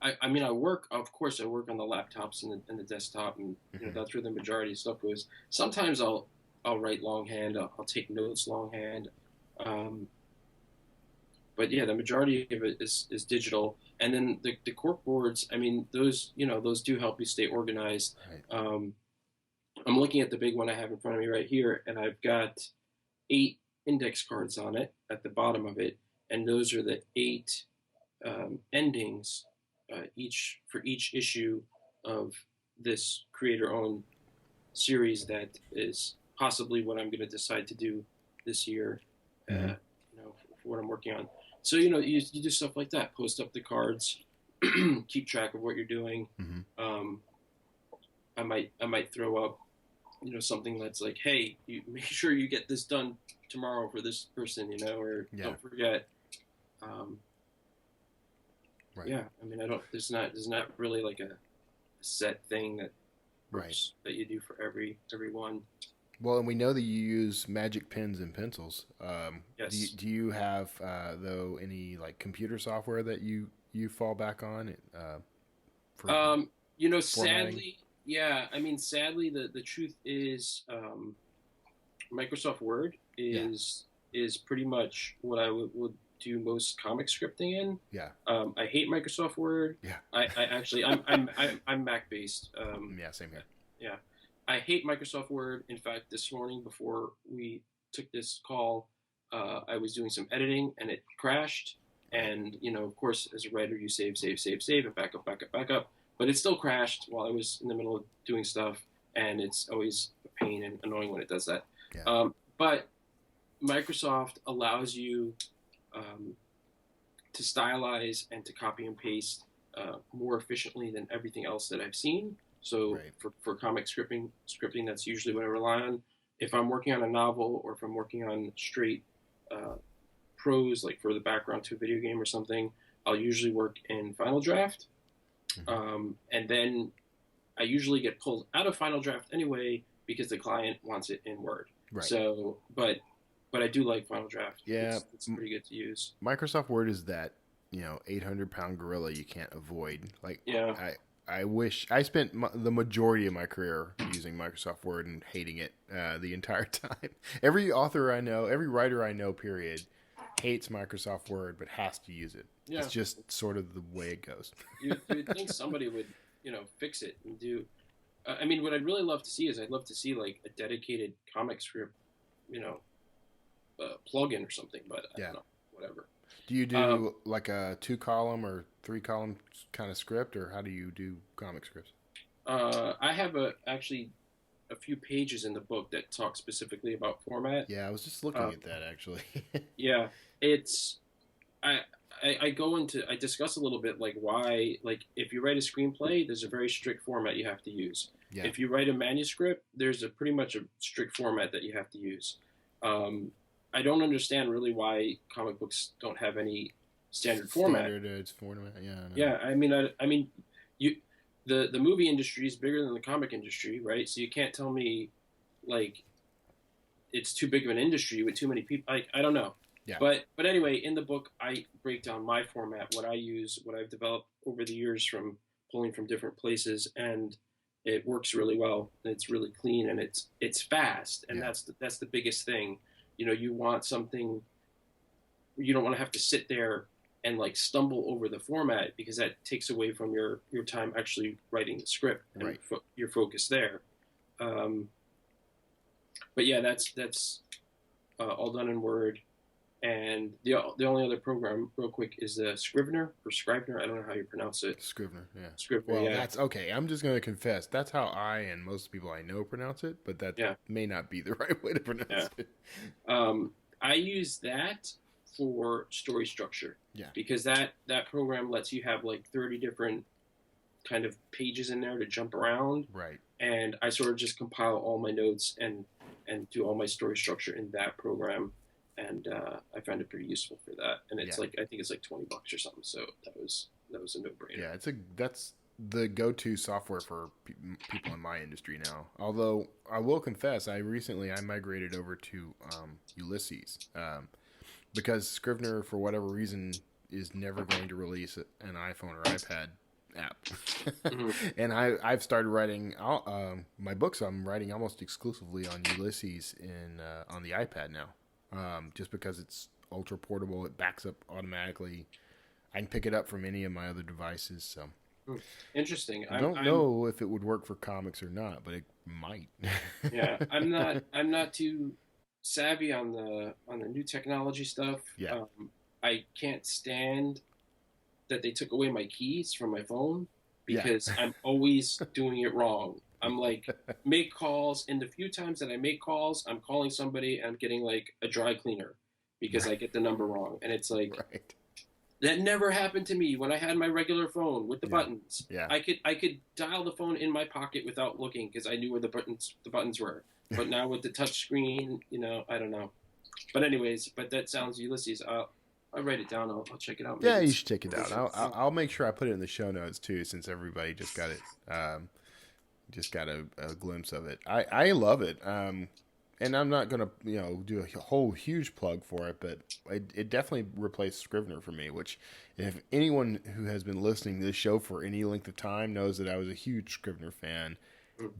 I work. Of course, I work on the laptops and the desktop, and that's where the majority of stuff goes. Sometimes I'll write longhand. I'll take notes longhand. But yeah, the majority of it is digital. And then the cork boards. I mean, those do help you stay organized. Right. I'm looking at the big one I have in front of me right here, and I've got 8 index cards on it at the bottom of it, and those are the 8 endings for each issue of this creator-owned series that is possibly what I'm going to decide to do this year. For what I'm working on. So you do stuff like that. Post up the cards, keep track of what you're doing. Mm-hmm. I might throw up something that's like, hey, you make sure you get this done tomorrow for this person, or don't forget. Right. Yeah, I mean, there's not really like a set thing that works that you do for everyone. Well, and we know that you use magic pens and pencils. Yes. Do you have though any like computer software that you fall back on? Sadly, yeah. I mean, sadly, the truth is, Microsoft Word is pretty much what I would do most comic scripting in. Yeah. I hate Microsoft Word. Yeah. I actually I'm Mac based. Yeah, same here. Yeah. I hate Microsoft Word. In fact, this morning before we took this call, I was doing some editing and it crashed. And of course, as a writer, you save, and back up. But it still crashed while I was in the middle of doing stuff, and it's always a pain and annoying when it does that. Yeah. But Microsoft allows you to stylize and to copy and paste more efficiently than everything else that I've seen. So for comic scripting, that's usually what I rely on. If I'm working on a novel or if I'm working on straight prose, like for the background to a video game or something, I'll usually work in Final Draft. Mm-hmm. And then I usually get pulled out of Final Draft anyway because the client wants it in Word. Right. So, but I do like Final Draft. Yeah. It's pretty good to use. Microsoft Word is that 800-pound gorilla you can't avoid. Like, yeah. I wish I spent the majority of my career using Microsoft Word and hating it the entire time. Every author I know, every writer I know, period, hates Microsoft Word but has to use it. Yeah. It's just sort of the way it goes. You'd think somebody would, fix it and do. I mean, what I'd really love to see is I'd love to see like a dedicated comic script, plugin or something. But I don't know, whatever. Do you do like a 2-column or 3-column kind of script, or how do you do comic scripts? I have actually a few pages in the book that talk specifically about format. Yeah, I was just looking at that actually. Yeah, I discuss a little bit like why, like if you write a screenplay, there's a very strict format you have to use. Yeah. If you write a manuscript, there's pretty much a strict format that you have to use. I don't understand really why comic books don't have any standard format. Standard format, yeah. Yeah, I mean, the movie industry is bigger than the comic industry, right? So you can't tell me like it's too big of an industry with too many people. I don't know. Yeah. But anyway, in the book, I break down my format, what I use, what I've developed over the years from pulling from different places, and it works really well. And it's really clean and it's fast, and that's the biggest thing. You want something. You don't want to have to sit there and like stumble over the format, because that takes away from your time actually writing the script and your focus there. But yeah, that's all done in Word. And the only other program, real quick, is the Scrivener or Scrivener. I don't know how you pronounce it. Scrivener, yeah. Scrivener, well, yeah. That's okay. I'm just going to confess. That's how I and most people I know pronounce it, but that may not be the right way to pronounce it. I use that for story structure. Yeah. Because that program lets you have like 30 different kind of pages in there to jump around. Right. And I sort of just compile all my notes and do all my story structure in that program. And I found it pretty useful for that. And it's I think it's like $20 or something. So that was a no-brainer. Yeah, that's the go-to software for people in my industry now. Although I will confess, I migrated over to Ulysses because Scrivener, for whatever reason, is never going to release an iPhone or iPad app. Mm-hmm. And I've started writing my books. I'm writing almost exclusively on Ulysses on the iPad now. Just because it's ultra portable, it backs up automatically. I can pick it up from any of my other devices. So interesting. I don't know if it would work for comics or not, but it might. Yeah, I'm not too savvy on the new technology stuff. Yeah, I can't stand that they took away my keys from my phone because I'm always doing it wrong. I'm like, make calls, and the few times that I make calls, I'm calling somebody and I'm getting like a dry cleaner because I get the number wrong. And it's like, that never happened to me when I had my regular phone with the buttons. Yeah. I could dial the phone in my pocket without looking because I knew where the buttons were. But now with the touch screen, I don't know. But anyways, that sounds Ulysses. I'll write it down. I'll check it out. Maybe you should check it out. I'll make sure I put it in the show notes too, since everybody just got it. Just got a glimpse of it. I love it. And I'm not going to, do a whole huge plug for it, but it definitely replaced Scrivener for me, which if anyone who has been listening to this show for any length of time knows that I was a huge Scrivener fan,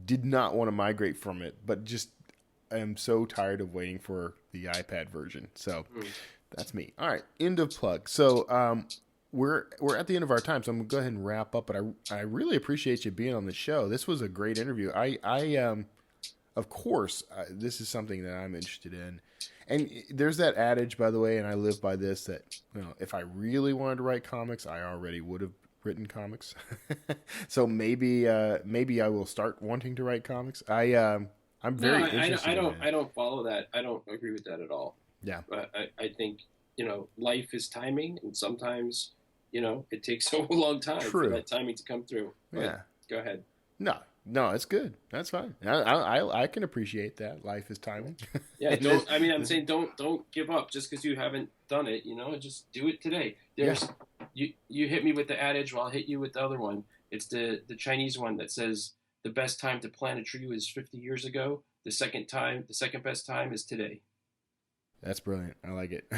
did not want to migrate from it, but just am so tired of waiting for the iPad version. So that's me. All right. End of plug. So, We're at the end of our time, so I'm going to go ahead and wrap up. But I really appreciate you being on the show. This was a great interview. Of course, this is something that I'm interested in. And there's that adage, by the way, and I live by this, that if I really wanted to write comics, I already would have written comics. So maybe I will start wanting to write comics. I'm very interested. I don't follow that. I don't agree with that at all. Yeah, but I think life is timing, and sometimes. It takes so long time for that timing to come through. But go ahead. No, it's good. That's fine. I can appreciate that. Life is timing. Yeah, I'm saying don't give up just because you haven't done it. Just do it today. You hit me with the adage, well, I'll hit you with the other one. It's the Chinese one that says the best time to plant a tree was 50 years ago. The second best time is today. That's brilliant. I like it.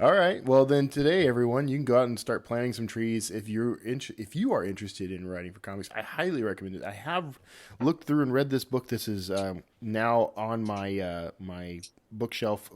All right. Well, then today, everyone, you can go out and start planting some trees. If you are interested in writing for comics, I highly recommend it. I have looked through and read this book. This is now on my bookshelf.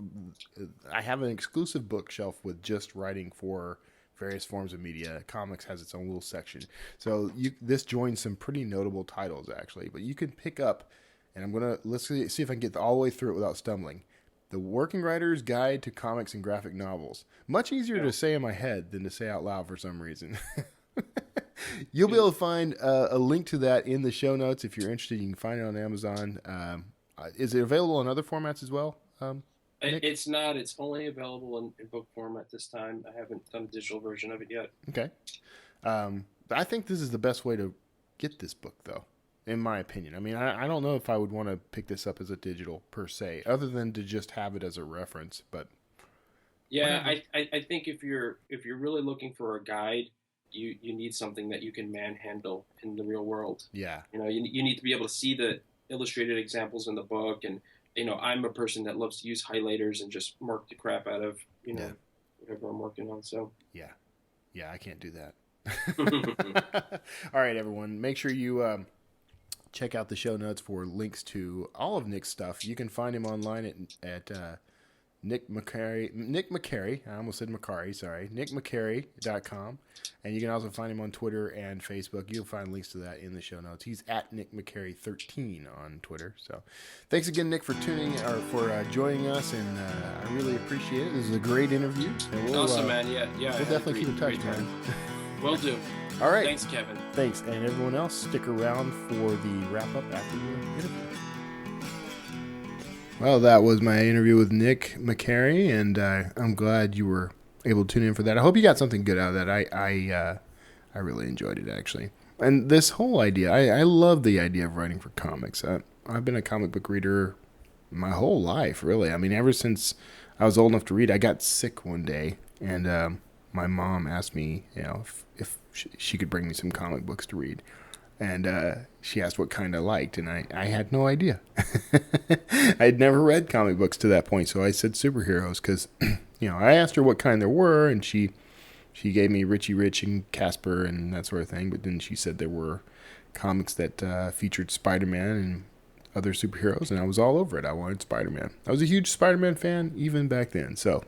I have an exclusive bookshelf with just writing for various forms of media. Comics has its own little section. So this joins some pretty notable titles, actually. But you can pick up, and let's see if I can get all the way through it without stumbling. The Working Writer's Guide to Comics and Graphic Novels. Much easier to say in my head than to say out loud for some reason. You'll be able to find a link to that in the show notes. If you're interested, you can find it on Amazon. Is it available in other formats as well? Nick? It's not. It's only available in book format this time. I haven't done a digital version of it yet. Okay. I think this is the best way to get this book, though, in my opinion. I mean, I don't know if I would want to pick this up as a digital per se, other than to just have it as a reference. But yeah, I think if you're really looking for a guide, you need something that you can manhandle in the real world. Yeah. You need to be able to see the illustrated examples in the book, and I'm a person that loves to use highlighters and just mark the crap out of whatever I'm working on. So yeah, I can't do that. All right, everyone, make sure you check out the show notes for links to all of Nick's stuff. You can find him online at Nick Macari. I almost said Macari, sorry. NickMacari.com. And you can also find him on Twitter and Facebook. You'll find links to that in the show notes. He's at Nick Macari13 on Twitter. So thanks again, Nick, for joining us, and I really appreciate it. This is a great interview. And awesome, man. Yeah. We'll definitely keep in touch, man. Will do. All right. Thanks, Kevin. Thanks. And everyone else, stick around for the wrap-up after the interview. Well, that was my interview with Nick Macari, and I'm glad you were able to tune in for that. I hope you got something good out of that. I really enjoyed it, actually. And this whole idea, I love the idea of writing for comics. I've been a comic book reader my whole life, really. I mean, ever since I was old enough to read. I got sick one day, and my mom asked me, if she could bring me some comic books to read. And she asked what kind I liked, and I had no idea. I had never read comic books to that point, so I said superheroes because, I asked her what kind there were, and she gave me Richie Rich and Casper and that sort of thing, but then she said there were comics that featured Spider-Man and other superheroes, and I was all over it. I wanted Spider-Man. I was a huge Spider-Man fan even back then, so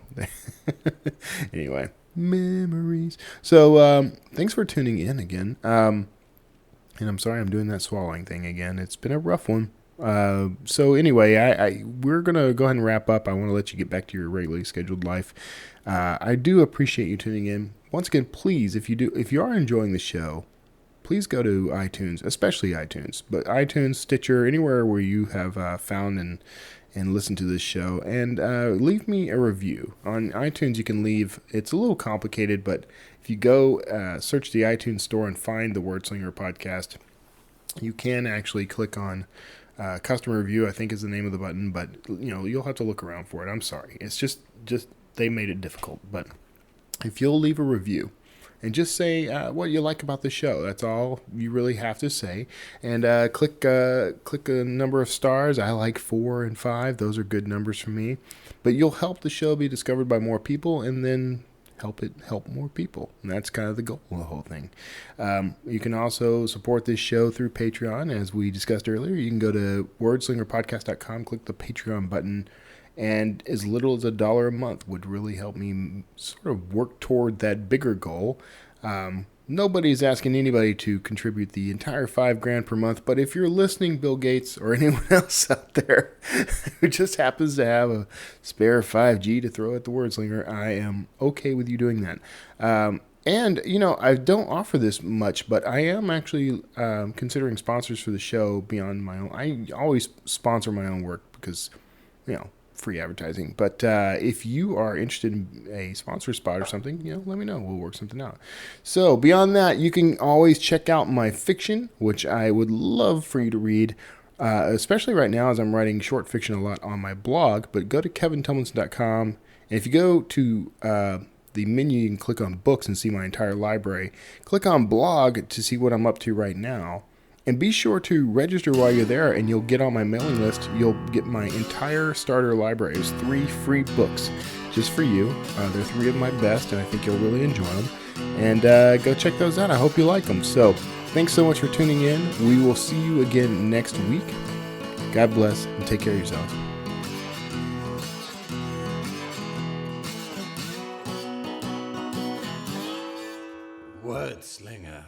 anyway, memories. So thanks for tuning in again. And I'm sorry I'm doing that swallowing thing again. It's been a rough one. So anyway, we're going to go ahead and wrap up. I want to let you get back to your regularly scheduled life. I do appreciate you tuning in. Once again, please, if you are enjoying the show, please go to iTunes, especially iTunes, but iTunes, Stitcher, anywhere where you have found and listened to this show, and leave me a review. On iTunes, you can leave, it's a little complicated, but if you go search the iTunes store and find the Wordslinger podcast, you can actually click on customer review, I think is the name of the button, but you'll have to look around for it. I'm sorry. It's just they made it difficult, but if you'll leave a review and just say what you like about the show, that's all you really have to say, and click a number of stars. I like 4 and 5. Those are good numbers for me, but you'll help the show be discovered by more people, and then help more people. And that's kind of the goal of the whole thing. You can also support this show through Patreon, as we discussed earlier. You can go to wordslingerpodcast.com, click the Patreon button, and as little as $1 a month would really help me sort of work toward that bigger goal. Nobody's asking anybody to contribute the entire $5,000 per month, but if you're listening, Bill Gates or anyone else out there who just happens to have a spare 5G to throw at the Wordslinger, I am okay with you doing that. And, I don't offer this much, but I am actually considering sponsors for the show beyond my own. I always sponsor my own work because, free advertising. But if you are interested in a sponsor spot or something, let me know. We'll work something out. So beyond that, you can always check out my fiction, which I would love for you to read, especially right now as I'm writing short fiction a lot on my blog. But go to kevintumlinson.com, and if you go to the menu, you can click on books and see my entire library. Click on blog to see what I'm up to right now. And be sure to register while you're there, and you'll get on my mailing list. You'll get my entire starter library. There's 3 free books just for you. They're 3 of my best, and I think you'll really enjoy them. And go check those out. I hope you like them. So thanks so much for tuning in. We will see you again next week. God bless, and take care of yourselves. Word Slinger.